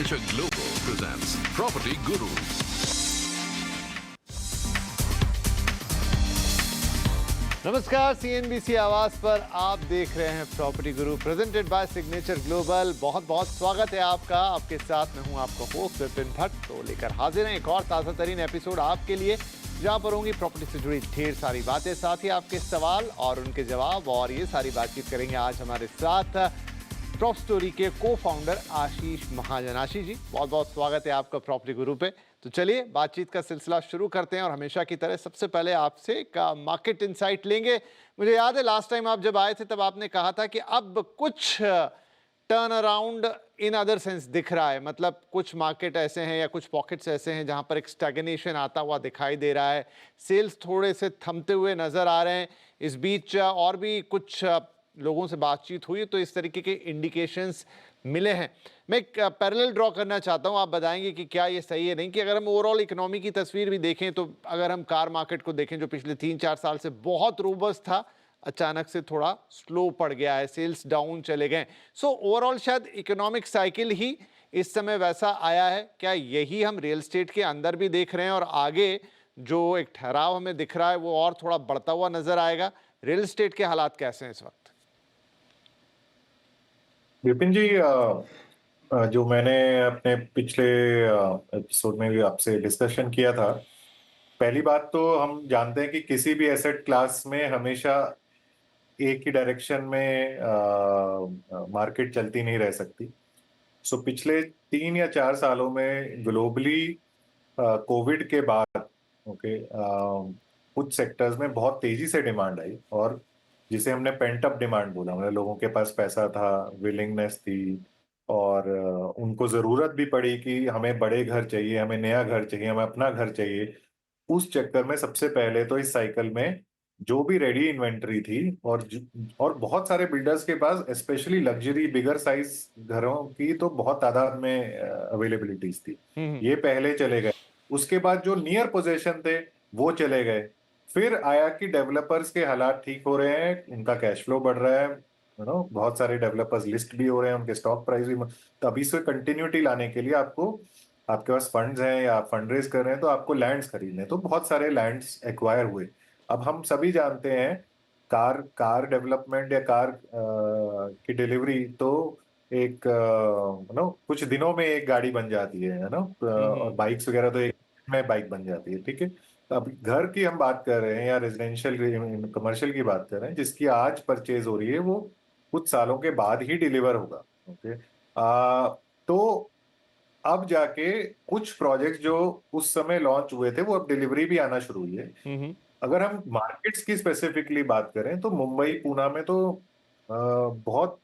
Signature Global presents Property Guru. नमस्कार, CNBC आवाज पर आप देख रहे हैं property Guru presented by signature global. बहुत बहुत स्वागत है आपका। आपके साथ मैं हूं आपका होस्ट विपिन भट्ट। तो लेकर हाजिर हैं एक और ताज़ा तरीन एपिसोड आपके लिए, जहां पर होंगी प्रॉपर्टी से जुड़ी ढेर सारी बातें, साथ ही आपके सवाल और उनके जवाब। और ये सारी बातचीत करेंगे आज हमारे साथ प्रॉप स्टोरी के को फाउंडर आशीष महाजन। आशीष जी, बहुत बहुत स्वागत है आपका प्रॉपर्टी गुरु पे। तो चलिए बातचीट का सिलसिला शुरू करते हैं और हमेशा की तरह सबसे पहले आपसे एक मार्केट इंसाइट लेंगे। मुझे याद है लास्ट टाइम आप जब आए थे तब आपने कहा था कि अब कुछ turn around in other sense दिख रहा है, मतलब कुछ मार्केट ऐसे हैं या कुछ पॉकेट्स ऐसे हैं जहां पर एक स्टैग्नेशन आता हुआ दिखाई दे रहा है, सेल्स थोड़े से थमते हुए नजर आ रहे हैं। इस बीच और भी कुछ लोगों से बातचीत हुई तो इस तरीके के इंडिकेशंस मिले हैं। मैं एक पैरेलल ड्रॉ करना चाहता हूं, आप बताएंगे कि क्या ये सही है नहीं। कि अगर हम ओवरऑल इकोनॉमी की तस्वीर भी देखें तो अगर हम कार मार्केट को देखें जो पिछले 3-4 साल से बहुत रोबस्ट था, अचानक से थोड़ा स्लो पड़ गया है, सेल्स डाउन चले गए। सो ओवरऑल शायद इकोनॉमिक साइकिल ही इस समय वैसा आया है। क्या यही हम रियल एस्टेट के अंदर भी देख रहे हैं और आगे जो एक ठहराव हमें दिख रहा है वो और थोड़ा बढ़ता हुआ नजर आएगा? रियल एस्टेट के हालात कैसे हैं इस वक्त? विपिन जी, जो मैंने अपने पिछले एपिसोड में भी आपसे डिस्कशन किया था, पहली बात तो हम जानते हैं कि किसी भी एसेट क्लास में हमेशा एक ही डायरेक्शन में मार्केट चलती नहीं रह सकती। सो पिछले 3 या 4 सालों में ग्लोबली कोविड के बाद कुछ सेक्टर्स में बहुत तेजी से डिमांड आई, और जिसे हमने पेंट अप डिमांड बोला, मतलब लोगों के पास पैसा था, विलिंगनेस थी, और उनको जरूरत भी पड़ी कि हमें बड़े घर चाहिए, हमें नया घर चाहिए, हमें अपना घर चाहिए। उस चक्कर में सबसे पहले तो इस साइकिल में जो भी रेडी इन्वेंट्री थी, और बहुत सारे बिल्डर्स के पास स्पेशली लग्जरी बिगर साइज घरों की तो बहुत तादाद में अवेलेबिलिटीज थी, ये पहले चले गए। उसके बाद जो नियर पोजीशन थे वो चले गए। फिर आया कि डेवलपर्स के हालात ठीक हो रहे हैं, उनका कैश फ्लो बढ़ रहा है, बहुत सारे डेवलपर्स लिस्ट भी हो रहे हैं, उनके स्टॉक प्राइस भी। तो अभी से कंटिन्यूटी लाने के लिए आपके पास फंड्स हैं या आप फंड रेज कर रहे हैं तो आपको लैंड्स खरीदने, तो बहुत सारे लैंड्स एक्वायर हुए। अब हम सभी जानते हैं कार डेवलपमेंट या कार की डिलीवरी तो एक कुछ दिनों में एक गाड़ी बन जाती है ना, और बाइक्स वगैरह तो एक में बाइक बन जाती है, ठीक है। तो अब घर की हम बात कर रहे हैं या रेजिडेंशियल कमर्शियल की बात कर रहे हैं, जिसकी आज परचेज हो रही है वो कुछ सालों के बाद ही डिलीवर होगा। ओके, तो अब जाके कुछ प्रोजेक्ट्स जो उस समय लॉन्च हुए थे वो अब डिलीवरी भी आना शुरू हुई है। अगर हम मार्केट्स की स्पेसिफिकली बात करें तो मुंबई पूना में तो बहुत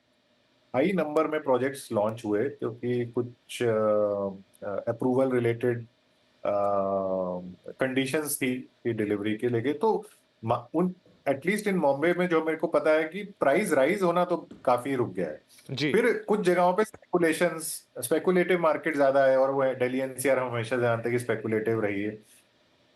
हाई नंबर में प्रोजेक्ट्स लॉन्च हुए, क्योंकि कुछ अप्रूवल रिलेटेड कंडीशंस थी कि डिलीवरी के लेके। तो उन एटलीस्ट इन बॉम्बे में जो मेरे को पता है कि प्राइस राइज होना तो काफी रुक गया है जी। फिर कुछ जगहों पे स्पेकुलेटिव मार्केट ज्यादा है, और वो दिल्ली एनसीआर हम हमेशा जानते हैं कि स्पेकुलेटिव रही है।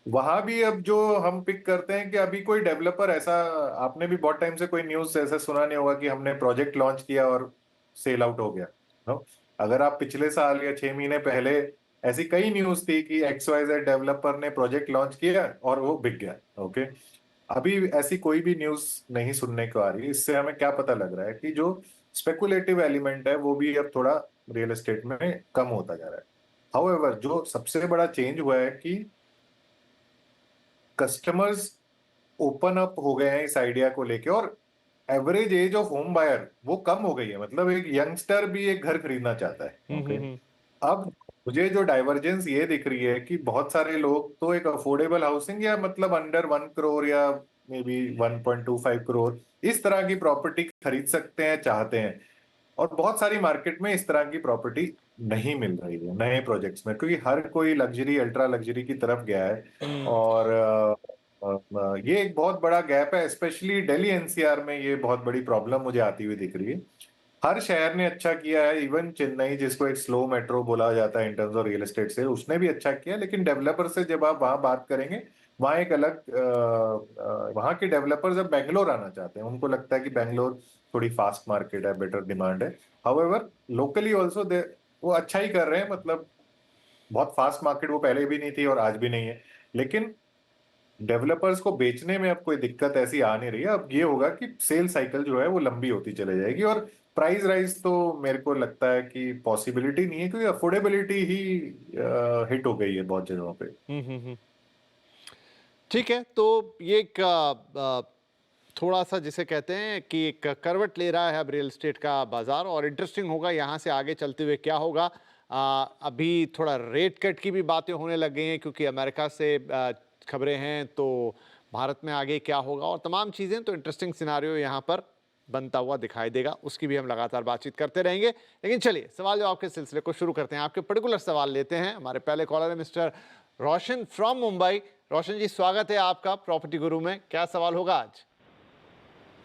वहां भी अब जो हम पिक करते हैं कि अभी कोई डेवलपर ऐसा, आपने भी बहुत टाइम से कोई न्यूज ऐसा सुना नहीं होगा कि हमने प्रोजेक्ट लॉन्च किया और सेल आउट हो गया। नो, अगर आप पिछले साल या 6 महीने पहले ऐसी कई न्यूज थी कि XYZ डेवलपर ने प्रोजेक्ट लॉन्च किया और वो बिक गया। ओके, अभी ऐसी कोई भी न्यूज नहीं सुनने को आ रही। इससे हमें क्या पता लग रहा है कि जो स्पेकुलेटिव एलिमेंट है वो भी अब थोड़ा रियल एस्टेट में कम होता जा रहा है। हाउएवर, जो सबसे बड़ा चेंज हुआ है कि कस्टमर्स ओपन अप हो गए हैं इस आइडिया को लेके, और average age of home buyer वो कम हो गई है। मतलब एक यंगस्टर भी एक घर खरीदना चाहता है। ओके, अब मुझे जो डाइवर्जेंस ये दिख रही है कि बहुत सारे लोग तो एक अफोर्डेबल हाउसिंग या मतलब अंडर 1 करोड़ या मे बी 1.25 करोड़ इस तरह की प्रॉपर्टी खरीद सकते हैं, चाहते हैं। और बहुत सारी मार्केट में इस तरह की प्रॉपर्टी नहीं मिल रही है नए प्रोजेक्ट्स में, क्योंकि हर कोई लग्जरी अल्ट्रा लग्जरी की तरफ गया है। और ये एक बहुत बड़ा गैप है, स्पेशली दिल्ली एनसीआर में ये बहुत बड़ी प्रॉब्लम मुझे आती हुई दिख रही है। हर शहर ने अच्छा किया है, इवन चेन्नई जिसको एक स्लो मेट्रो बोला जाता है in terms of real estate से, उसने भी अच्छा किया। लेकिन डेवलपर से जब आप वहां बात करेंगे, वहां एक अलग वहां के डेवलपर्स अब बैंगलोर आना चाहते हैं। उनको लगता है कि बैंगलोर थोड़ी फास्ट मार्केट है, बेटर डिमांड है। हाउएवर, लोकली ऑल्सो वो अच्छा ही कर रहे हैं, मतलब बहुत फास्ट मार्केट वो पहले भी नहीं थी और आज भी नहीं है। लेकिन डेवलपर्स को बेचने में अब कोई दिक्कत ऐसी आ नहीं रही है। अब ये होगा कि सेल साइकिल जो है वो लंबी होती चले जाएगी, और प्राइस राइज तो मेरे को लगता है कि पॉसिबिलिटी नहीं है, क्योंकि अफोर्डेबिलिटी ही हिट हो गई है बहुत जगहों पे। ठीक है, तो ये एक थोड़ा सा जिसे कहते हैं कि एक करवट ले रहा है अब रियल एस्टेट का बाजार, और इंटरेस्टिंग होगा यहाँ से आगे चलते हुए क्या होगा। अभी थोड़ा रेट कट की भी बातें होने लग गई हैं, क्योंकि अमेरिका से खबरें हैं, तो भारत में आगे क्या होगा और तमाम चीज़ें, तो इंटरेस्टिंग सिनारियो यहाँ पर बनता हुआ दिखाई देगा, उसकी भी हम लगातार बातचीत करते रहेंगे। लेकिन चलिए सवाल जवाब के सिलसिले को शुरू करते हैं। आपके पर्टिकुलर सवाल लेते हैं। हमारे पहले कॉलर है मिस्टर रोशन फ्रॉम मुंबई। रोशन जी, स्वागत है आपका प्रॉपर्टी गुरु में। क्या सवाल होगा आज?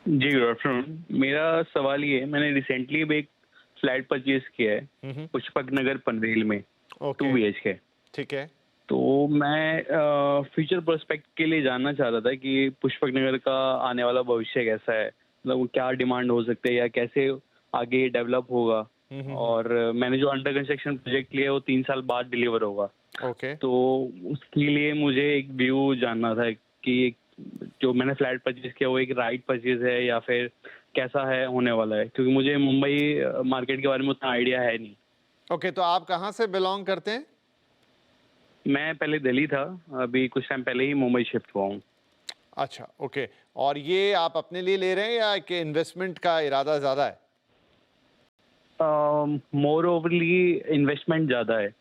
जी गुड आफ्टरनून। मेरा सवाल ये है, मैंने रिसेंटली एक फ्लैट परचेज किया है पुष्पक नगर पनवेल में, 2 BHK। ठीक है। तो मैं फ्यूचर प्रोस्पेक्ट के लिए जानना चाहता था कि पुष्पक नगर का आने वाला भविष्य कैसा है, मतलब क्या डिमांड हो सकते हैं या कैसे आगे डेवलप होगा। और मैंने जो अंडर कंस्ट्रक्शन प्रोजेक्ट लिया है वो 3 साल बाद डिलीवर होगा। तो उसके लिए मुझे एक व्यू जानना था कि जो मैंने फ्लैट परचेज किया वो एक राइट परचेज है या फिर कैसा है होने वाला है, क्योंकि मुझे मुंबई मार्केट के बारे में उतना आइडिया है नहीं। ओके, तो आप कहाँ से बिलोंग करते हैं? मैं पहले दिल्ली था, अभी कुछ टाइम पहले ही मुंबई शिफ्ट हुआ हूँ। अच्छा, ओके। और ये आप अपने लिए ले रहे हैं या कि इन्वेस्टमेंट का इरादा ज़्यादा है? मोर ओवरली इन्वेस्टमेंट ज़्यादा है,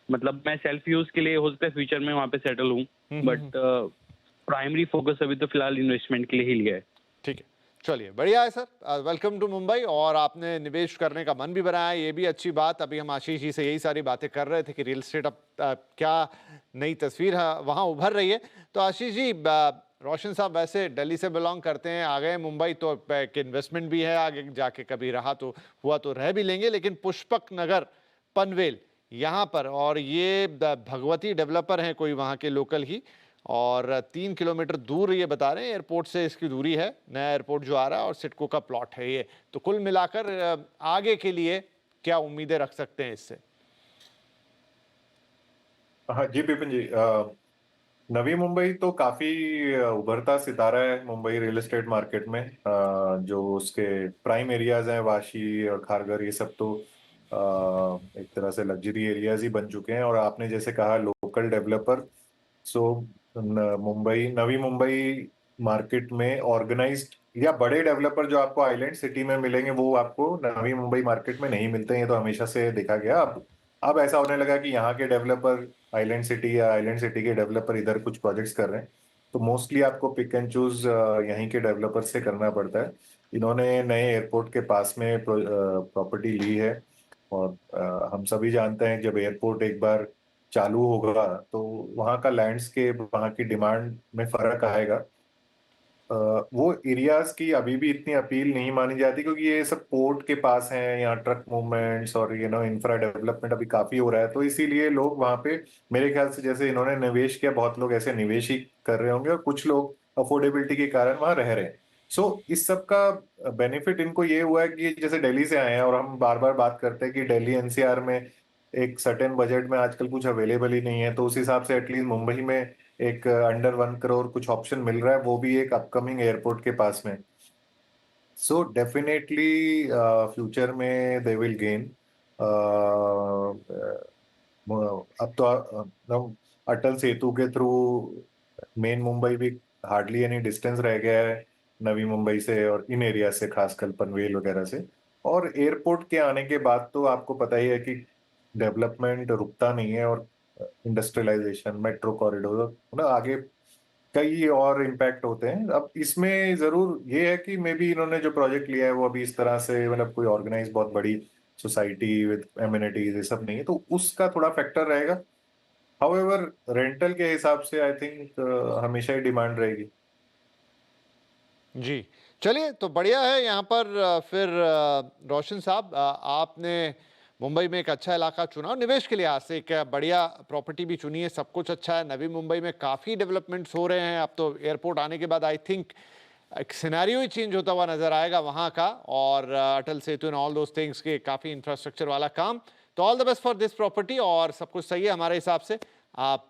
मतलब मैं सेल्फ यूज के लिए हो सकता है फ्यूचर में वहाँ पे सेटल हूँ, बट प्राइमरी फोकस अभी तो फिलहाल इन्वेस्टमेंट के लिए ही लिया है। ठीक है, चलिए बढ़िया है सर। Welcome to Mumbai. और आपने निवेश करने का मन भी बनाया, ये भी अच्छी बात। अभी हम आशीष जी से यही सारी बातें कर रहे थे कि रियल एस्टेट अब क्या नई तस्वीर वहाँ उभर रही है। तो आशीष जी, रोशन साहब वैसे दिल्ली से बिलोंग करते हैं, आ गए मुंबई तो इन्वेस्टमेंट भी है, आगे जाके कभी रहा तो हुआ तो रह भी लेंगे। लेकिन पुष्पक नगर पनवेल यहाँ पर, और ये भगवती डेवलपर हैं कोई वहाँ के लोकल ही, और 3 किलोमीटर दूर ये बता रहे हैं एयरपोर्ट से इसकी दूरी है, नया एयरपोर्ट जो आ रहा है, और सिडको का प्लॉट है ये। तो कुल मिलाकर आगे के लिए क्या उम्मीदें रख सकते हैं इससे? हाँ जी विपिन जी, नवी मुंबई तो काफी उभरता सितारा है मुंबई रियल एस्टेट मार्केट में। जो उसके प्राइम एरियाज हैं, वाशी और खारघर, ये सब तो एक तरह से लग्जरी एरियाज ही बन चुके हैं। और आपने जैसे कहा लोकल डेवलपर, सो मुंबई, नवी मुंबई मार्केट में ऑर्गेनाइज्ड या बड़े डेवलपर जो आपको आइलैंड सिटी में मिलेंगे वो आपको नवी मुंबई मार्केट में नहीं मिलते हैं। ये तो हमेशा से देखा गया। अब ऐसा होने लगा कि यहाँ के डेवलपर आइलैंड सिटी या आइलैंड सिटी के डेवलपर इधर कुछ प्रोजेक्ट्स कर रहे हैं, तो मोस्टली आपको पिक एंड चूज यहीं के डेवलपर से करना पड़ता है। इन्होंने नए एयरपोर्ट के पास में प्रॉपर्टी ली है, और हम सभी जानते हैं जब एयरपोर्ट एक बार चालू होगा तो वहाँ का लैंडस्केप, वहाँ की डिमांड में फर्क आएगा। वो एरियाज की अभी भी इतनी अपील नहीं मानी जाती, क्योंकि ये सब पोर्ट के पास हैं, यहाँ ट्रक मूवमेंट्स और इंफ्रा डेवलपमेंट अभी काफी हो रहा है, तो इसीलिए लोग वहाँ पे, मेरे ख्याल से जैसे इन्होंने निवेश किया, बहुत लोग ऐसे निवेश ही कर रहे होंगे, और कुछ लोग अफोर्डेबिलिटी के कारण वहाँ रह रहे हैं। इस सब का बेनिफिट इनको ये हुआ है कि जैसे दिल्ली से आए हैं, और हम बार बार बात करते हैं कि दिल्ली एनसीआर में एक सर्टेन बजट में आजकल कुछ अवेलेबल ही नहीं है, तो उस हिसाब से एटलीस्ट मुंबई में एक अंडर 1 करोड़ कुछ ऑप्शन मिल रहा है, वो भी एक अपकमिंग एयरपोर्ट के पास में। सो डेफिनेटली फ्यूचर में दे विल गेन। अब तो अटल सेतु के थ्रू मेन मुंबई भी हार्डली एनी डिस्टेंस रह गया है नवी मुंबई से, और इन एरिया से, खासकर पनवेल वगैरह से। और एयरपोर्ट के आने के बाद तो आपको पता ही है कि डेवलपमेंट रुकता नहीं है, और इंडस्ट्रियलाइजेशन, मेट्रो कॉरिडोर, मतलब आगे कई और इम्पैक्ट होते हैं। अब इसमें जरूर ये है कि मे बी इन्होंने जो प्रोजेक्ट लिया है वो अभी इस तरह से, मतलब कोई ऑर्गेनाइज बहुत बड़ी सोसाइटी विद एमिनिटीज ये सब नहीं है, तो उसका थोड़ा फैक्टर रहेगा। हाउएवर रेंटल के हिसाब से आई थिंक हमेशा ही डिमांड रहेगी। जी, चलिए तो बढ़िया है यहाँ पर। फिर रोशन साहब, आपने मुंबई में एक अच्छा इलाका चुना और निवेश के लिहाज से एक बढ़िया प्रॉपर्टी भी चुनी है, सब कुछ अच्छा है। नवी मुंबई में काफ़ी डेवलपमेंट्स हो रहे हैं। अब तो एयरपोर्ट आने के बाद आई थिंक एक सिनेरियो ही चेंज होता हुआ नजर आएगा वहाँ का, और Atal Setu and all those things के काफ़ी इंफ्रास्ट्रक्चर वाला काम तो all the best for this property, और सब कुछ सही है हमारे हिसाब से। आप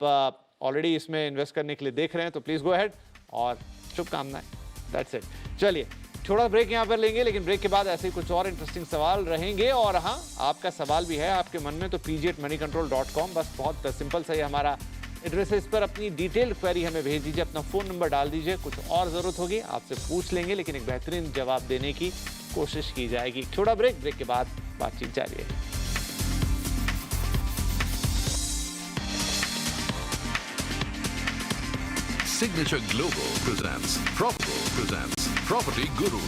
ऑलरेडी इसमें इन्वेस्ट करने के लिए देख रहे हैं, तो प्लीज़ गो अहेड और शुभकामनाएं। That's it. चलिए थोड़ा ब्रेक यहाँ पर लेंगे, लेकिन ब्रेक के बाद ऐसे ही कुछ और इंटरेस्टिंग सवाल रहेंगे। और हाँ, आपका sawal भी है आपके मन में तो pg@moneycontrol.com, बस बहुत सिंपल सा ही हमारा एड्रेस है। इस पर अपनी डिटेल्ड क्वेरी हमें भेज दीजिए, अपना फ़ोन नंबर डाल दीजिए। कुछ और ज़रूरत होगी आपसे पूछ लेंगे, लेकिन एक बेहतरीन जवाब देने की कोशिश की जाएगी। छोटा ब्रेक के बाद बातचीत जारी है। Signature Global presents Property Guru.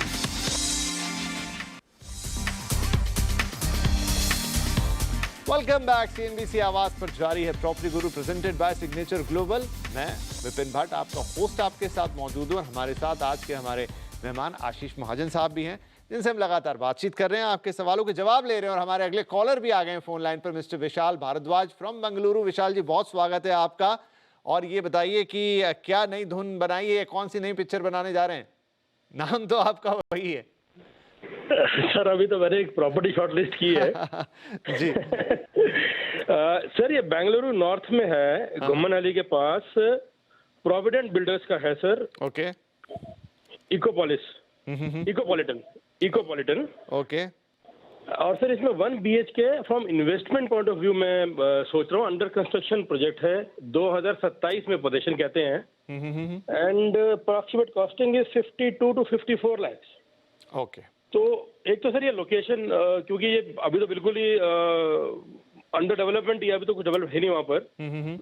Welcome back. CNBC आवाज पर जारी है property Guru presented by signature global. मैं विपिन भट्ट आपका होस्ट आपके साथ मौजूद हूं, और हमारे साथ आज के हमारे मेहमान आशीष महाजन साहब भी हैं, जिनसे हम लगातार बातचीत कर रहे हैं, आपके सवालों के जवाब ले रहे हैं। और हमारे अगले कॉलर भी आ गए हैं फोन लाइन पर, मिस्टर विशाल भारद्वाज फ्रॉम बेंगलुरु। विशाल जी, बहुत स्वागत है आपका। और ये बताइए कि क्या नई धुन बनाई है, कौन सी नई पिक्चर बनाने जा रहे हैं? नाम तो आपका वही है। सर अभी तो मैंने एक प्रॉपर्टी शॉर्टलिस्ट की है जी। सर ये बेंगलुरु नॉर्थ में है, घुम्मन अली के पास, प्रोविडेंट बिल्डर्स का है सर। ओके। इकोपॉलिटन। ओके। और सर इसमें 1 BHK from investment point of view में सोच रहा हूँ। अंडर कंस्ट्रक्शन प्रोजेक्ट है, 2027 में पोजीशन कहते हैं, and approximate costing is 52 to 54 lakhs। Okay. तो एक तो सर ये लोकेशन, क्योंकि ये अभी तो बिल्कुल ही अंडर डेवलपमेंट, या अभी तो कुछ डेवलप है नहीं वहाँ पर,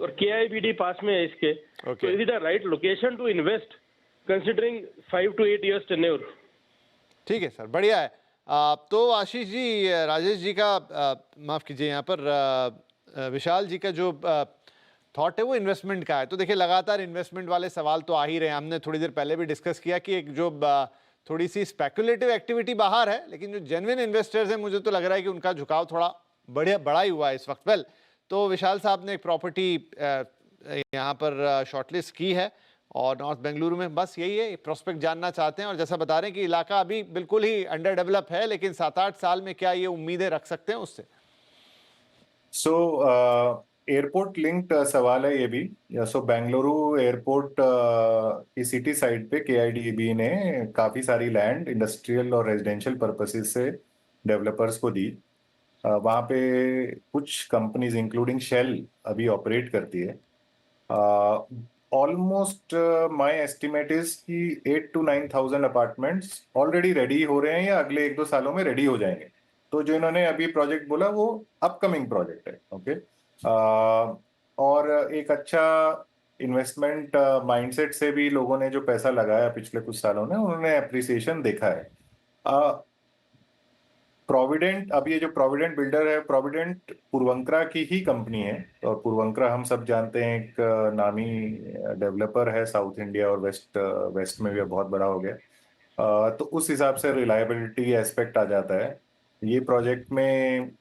और KIBD पास में है इसके। तो is it the right location to invest considering 5 to 8 years tenure? ठीक है सर, बढ़िया है। तो आशीष जी, राजेश जी का माफ़ कीजिए, यहाँ पर विशाल जी का जो थॉट है वो इन्वेस्टमेंट का है। तो देखिए, लगातार इन्वेस्टमेंट वाले सवाल तो आ ही रहे हैं। हमने थोड़ी देर पहले भी डिस्कस किया कि एक जो थोड़ी सी स्पेकुलेटिव एक्टिविटी बाहर है, लेकिन जो जेन्युइन इन्वेस्टर्स हैं, मुझे तो लग रहा है कि उनका झुकाव थोड़ा बड़ा ही हुआ है इस वक्त। वेल, तो विशाल साहब ने एक प्रॉपर्टी यहाँ पर शॉर्टलिस्ट की है, और नॉर्थ बेंगलुरु में बस यही है, प्रोस्पेक्ट जानना चाहते हैं। और जैसा बता रहे हैं कि इलाका अभी बिल्कुल ही अंडर डेवलप है, लेकिन 7-8 साल में क्या ये उम्मीदें रख सकते हैं उससे? एयरपोर्ट लिंक्ड सवाल है ये भी। सो बेंगलुरु एयरपोर्ट की सिटी साइड पे KIDB ने काफी सारी लैंड इंडस्ट्रियल और रेजिडेंशियल पर्पसेस से डेवलपर्स को दी। वहाँ पे कुछ कंपनीज इंक्लूडिंग शेल अभी ऑपरेट करती है। ऑलमोस्ट माय एस्टिमेट इज कि 8 to 9,000 अपार्टमेंट्स ऑलरेडी रेडी हो रहे हैं, या अगले 1-2 सालों में रेडी हो जाएंगे। तो जो इन्होंने अभी प्रोजेक्ट बोला वो अपकमिंग प्रोजेक्ट है। ओके। और एक अच्छा इन्वेस्टमेंट माइंडसेट से भी लोगों ने जो पैसा लगाया पिछले कुछ सालों में, उन्होंने एप्रिसिएशन देखा है। प्रोविडेंट, अब ये जो प्रोविडेंट बिल्डर है, प्रोविडेंट पूर्वंकरा की ही कंपनी है। और पूर्वंकरा हम सब जानते हैं, एक नामी डेवलपर है साउथ इंडिया और वेस्ट में भी बहुत बड़ा हो गया। तो उस हिसाब से रिलायबिलिटी एस्पेक्ट आ जाता है। ये प्रोजेक्ट में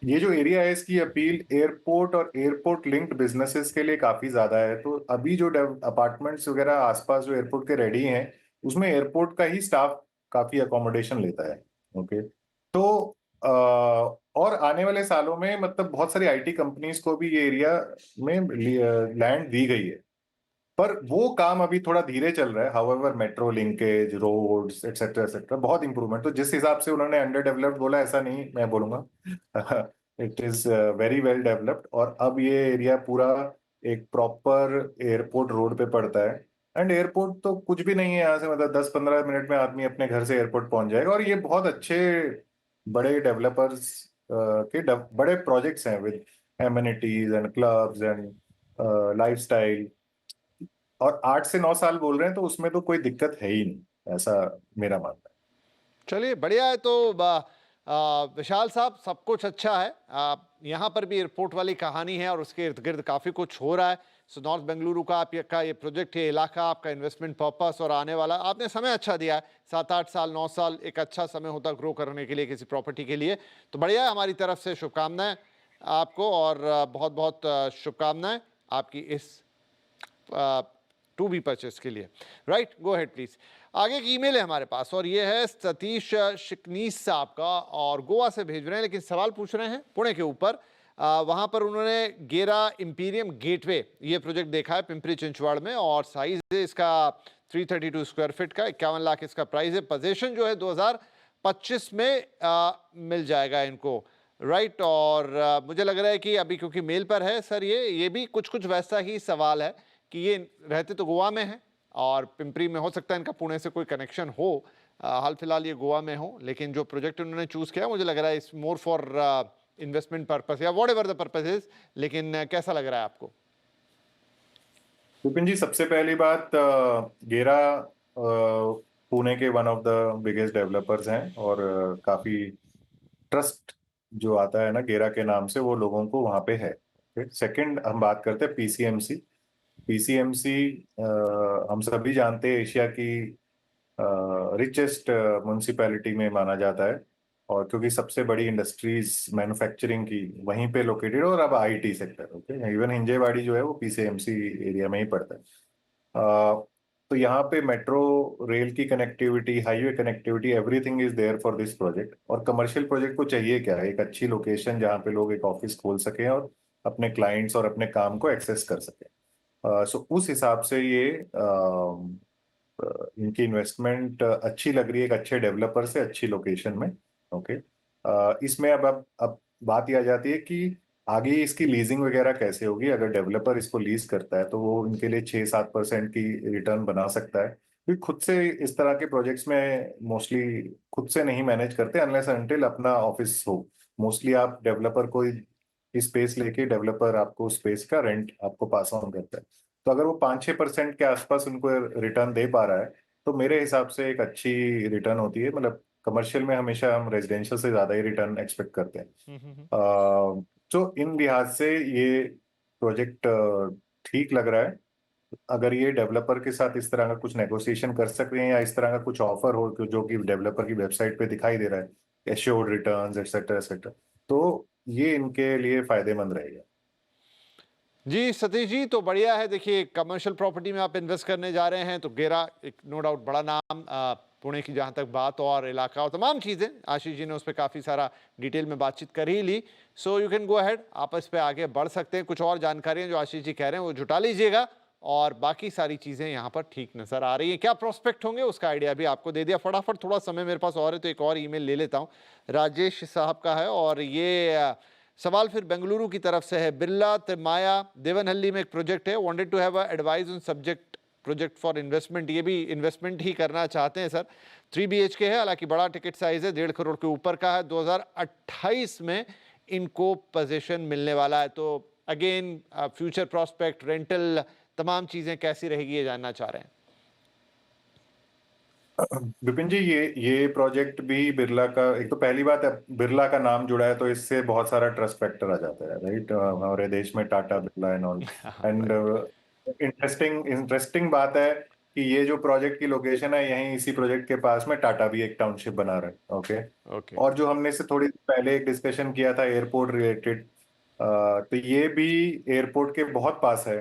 ये जो एरिया है, इसकी अपील एयरपोर्ट और एयरपोर्ट लिंक्ड बिजनेसेस के लिए काफी ज्यादा है। तो अभी जो अपार्टमेंट्स वगैरह आसपास जो एयरपोर्ट के रेडी हैं, उसमें एयरपोर्ट का ही स्टाफ काफी अकोमोडेशन लेता है। ओके। तो और आने वाले सालों में मतलब बहुत सारी IT कंपनीज को भी ये एरिया में लैंड दी गई है, पर वो काम अभी थोड़ा धीरे चल रहा है। However metro linkage, roads etcetera बहुत इंप्रूवमेंट। तो जिस हिसाब से उन्होंने अंडर डेवलप्ड बोला, ऐसा नहीं मैं बोलूंगा। It is very well developed. और अब ये एरिया पूरा एक प्रॉपर एयरपोर्ट रोड पे पड़ता है। एंड एयरपोर्ट तो कुछ भी नहीं है यहाँ से, मतलब 10-15 मिनट में आदमी अपने घर से एयरपोर्ट पहुंच जाएगा। और ये बहुत अच्छे बड़े डेवलपर्स के बड़े प्रोजेक्ट्स हैं with amenities and clubs and lifestyle. और 8 से 9 साल बोल रहे हैं, तो उसमें तो कोई दिक्कत है ही नहीं, ऐसा मेरा मानना है। चलिए, बढ़िया है। तो विशाल साहब, सब कुछ अच्छा है। यहाँ पर भी एयरपोर्ट वाली कहानी है, और उसके इर्द गिर्द काफ़ी कुछ हो रहा है। सो नॉर्थ बेंगलुरु का आपका ये प्रोजेक्ट, ये इलाका, आपका इन्वेस्टमेंट पर्पस और आने वाला, आपने समय अच्छा दिया है। 7-8 साल 9 साल एक अच्छा समय होता ग्रो करने के लिए किसी प्रॉपर्टी के लिए। तो बढ़िया है, हमारी तरफ से शुभकामनाएं आपको, और बहुत बहुत शुभकामनाएं आपकी इस टू बी परचेस के लिए। Right, go ahead please. आगे की ईमेल है हमारे पास और ये है सतीश शिकनीस साहब का, और गोवा से भेज रहे हैं लेकिन सवाल पूछ रहे हैं पुणे के ऊपर। वहाँ पर उन्होंने गेरा इम्पीरियम गेटवे ये प्रोजेक्ट देखा है पिंपरी चिंचवड़ में, और साइज है इसका 332 स्क्वायर फीट का, 51 लाख इसका प्राइस है। पोजीशन जो है 2025 में मिल जाएगा इनको, राइट। और मुझे लग रहा है कि अभी क्योंकि मेल पर है सर, ये भी कुछ कुछ वैसा ही सवाल है कि ये रहते तो गोवा में है और पिंपरी में, हो सकता है इनका पुणे से कोई कनेक्शन हो, हाल फिलहाल ये गोवा में हो, लेकिन जो प्रोजेक्ट उन्होंने चूज किया मुझे लग रहा है it's more for investment purpose या व्हाटएवर द पर्पस इज। लेकिन कैसा लग रहा है आपको? विपिन जी, सबसे पहली बात, गेरा पुणे के one of the biggest developers हैं और काफी ट्रस्ट जो आता है ना गेरा के नाम से, वो लोगों को वहां पे है। सेकंड, हम बात करते हैं पीसीएमसी। पीसीएमसी हम सभी जानते हैं एशिया की रिचेस्ट म्यूनिसिपैलिटी में माना जाता है, और क्योंकि सबसे बड़ी इंडस्ट्रीज मैन्युफैक्चरिंग की वहीं पे लोकेटेड, और अब IT sector, okay, even Hinjewadi जो है वो पीसीएमसी एरिया में ही पड़ता है। तो यहाँ पे मेट्रो रेल की connectivity, highway connectivity, everything is there for this project. और कमर्शियल प्रोजेक्ट को चाहिए क्या? एक अच्छी लोकेशन जहाँ पे लोग एक ऑफिस खोल सकें और अपने क्लाइंट्स और अपने काम को एक्सेस कर सकें। सो उस हिसाब से ये इनकी इन्वेस्टमेंट अच्छी लग रही है, एक अच्छे डेवलपर से अच्छी लोकेशन में। ओके, इसमें अब बात यह आ जाती है कि आगे इसकी लीजिंग वगैरह कैसे होगी। अगर डेवलपर इसको लीज करता है तो वो इनके लिए 6-7% की रिटर्न बना सकता है, क्योंकि खुद से इस तरह के प्रोजेक्ट्स में मोस्टली खुद से नहीं मैनेज करते अनलेस अनटिल अपना ऑफिस हो। मोस्टली आप डेवलपर को स्पेस लेके, डेवलपर आपको स्पेस का रेंट आपको पास ऑन करता है। तो अगर वो 5-6% के आसपास उनको रिटर्न दे पा रहा है तो मेरे हिसाब से एक अच्छी रिटर्न होती है। मतलब कमर्शियल में हमेशा हम रेजिडेंशियल से ज्यादा ही रिटर्न एक्सपेक्ट करते हैं। तो इन लिहाज से ये प्रोजेक्ट ठीक लग रहा है। अगर ये डेवलपर के साथ इस तरह का कुछ नेगोशिएशन कर सकते हैं या इस तरह का कुछ ऑफर हो जो कि डेवलपर की वेबसाइट पे दिखाई दे रहा है, एश्योर्ड रिटर्न्स एक्सेट्रा एक्सेट्रा, तो ये इनके लिए फायदेमंद रहेगा। जी सतीश जी, तो बढ़िया है। देखिए, कमर्शियल प्रॉपर्टी में आप इन्वेस्ट करने जा रहे हैं तो गेरा एक नो डाउट बड़ा नाम, पुणे की जहाँ तक बात और इलाका और तमाम चीज़ें, आशीष जी ने उस पर काफ़ी सारा डिटेल में बातचीत कर ही ली। So you can go ahead, आप इस पर आगे बढ़ सकते हैं। कुछ और जानकारियाँ जो आशीष जी कह रहे हैं वो जुटा लीजिएगा, और बाकी सारी चीज़ें यहाँ पर ठीक नज़र आ रही हैं। क्या प्रोस्पेक्ट होंगे उसका आइडिया भी आपको दे दिया। फटाफट, थोड़ा समय मेरे पास और है तो एक और ईमेल ले लेता हूँ। राजेश साहब का है और ये सवाल फिर बेंगलुरु की तरफ से है। बिरला तिमाया देवनहल्ली में एक प्रोजेक्ट है, wanted to have a advice on subject project for investment. ये भी इन्वेस्टमेंट ही करना चाहते हैं सर। 3 BHK है, हालांकि बड़ा टिकट साइज है, 1.5 करोड़ के ऊपर का है। 2028 में इनको पोजीशन मिलने वाला है। तो अगेन फ्यूचर प्रॉस्पेक्ट, रेंटल, तमाम चीजें कैसी रहेगी ये जानना चाह रहे हैं। विपिन जी, ये प्रोजेक्ट भी बिरला का, एक तो पहली बात है बिरला का नाम जुड़ा है तो इससे बहुत सारा ट्रस्ट फैक्टर आ जाता है, राइट। हमारे देश में Tata, Birla and all. And interesting बात है कि ये जो प्रोजेक्ट की लोकेशन है, यहीं इसी प्रोजेक्ट के पास में टाटा भी एक टाउनशिप बना रहा है। ओके। और जो हमने से थोड़ी पहले एक डिस्कशन किया था एयरपोर्ट रिलेटेड, तो ये भी एयरपोर्ट के बहुत पास है।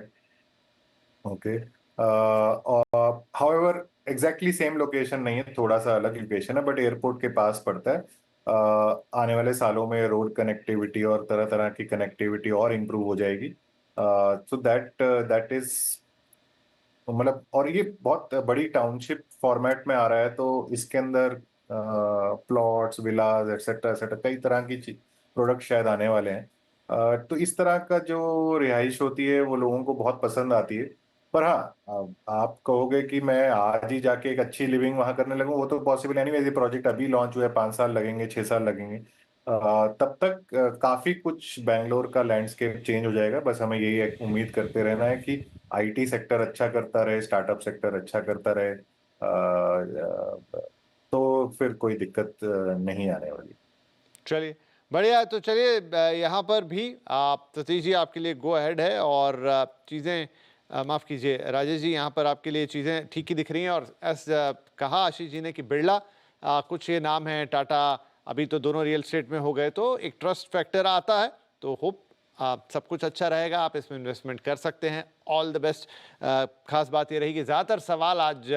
ओके, और हाउएवर एग्जैक्टली सेम लोकेशन नहीं है, थोड़ा सा अलग लोकेशन है, बट एयरपोर्ट के पास पड़ता है। आने वाले सालों में रोड कनेक्टिविटी और तरह तरह की कनेक्टिविटी और इम्प्रूव हो जाएगी। सो दैट इज, मतलब, और ये बहुत बड़ी टाउनशिप फॉर्मेट में आ रहा है, तो इसके अंदर प्लॉट्स, विलाज एक्सेट्रा एक्सेट्रा कई तरह की प्रोडक्ट शायद आने वाले हैं। तो इस तरह का जो रिहाइश होती है वो लोगों को बहुत पसंद आती है। पर हाँ, आप कहोगे कि मैं आज ही जाके एक अच्छी लिविंग वहां करने लगूं, वो तो पॉसिबल है नहीं। ये प्रोजेक्ट अभी लॉन्च हुआ है, 5 साल लगेंगे, 6 साल लगेंगे। तब तक काफी कुछ बैंगलोर का लैंडस्केप चेंज हो जाएगा। बस हमें यही एक उम्मीद करते रहना है कि आईटी सेक्टर अच्छा करता रहे, स्टार्टअप सेक्टर अच्छा करता रहे, तो फिर कोई दिक्कत नहीं आने वाली। चलिए, बढ़िया है। तो चलिए, यहाँ पर भी आप सतीश जी आपके लिए गो अहेड है, और चीज़ें माफ़ कीजिए राजेश जी, यहाँ पर आपके लिए चीज़ें ठीक ही दिख रही हैं। और कहा आशीष जी ने कि बिरला, कुछ ये नाम है, टाटा, अभी तो दोनों रियल स्टेट में हो गए, तो एक ट्रस्ट फैक्टर आता है। तो होप सब कुछ अच्छा रहेगा, आप इसमें इन्वेस्टमेंट कर सकते हैं। All the best. खास बात ये रही कि ज़्यादातर सवाल आज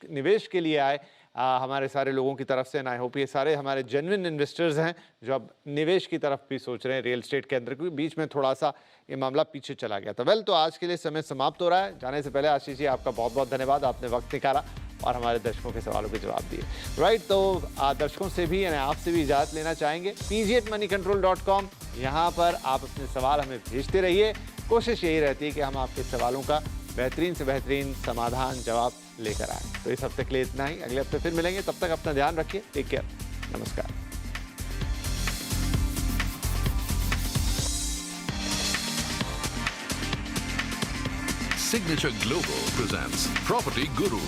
निवेश के लिए आए हमारे सारे लोगों की तरफ से, एंड आई होप ये सारे हमारे जेन्युइन इन्वेस्टर्स हैं जो अब निवेश की तरफ भी सोच रहे हैं रियल एस्टेट के अंदर, क्योंकि बीच में थोड़ा सा ये मामला पीछे चला गया था। वेल, तो आज के लिए समय समाप्त हो रहा है। जाने से पहले आशीष जी आपका बहुत बहुत धन्यवाद, आपने वक्त निकाला और हमारे दर्शकों के सवालों के जवाब दिए। राइट, तो दर्शकों से भी यानी आपसे भी इजाज़त लेना चाहेंगे। pg@moneycontrol.com, यहाँ पर आप अपने सवाल हमें भेजते रहिए। कोशिश यही रहती है कि हम आपके सवालों का बेहतरीन से बेहतरीन समाधान जवाब लेकर आए। तो इस हफ्ते के लिए इतना ही, अगले हफ्ते फिर मिलेंगे। तब तक अपना ध्यान रखिए। टेक केयर, नमस्कार। Signature Global presents Property Guru.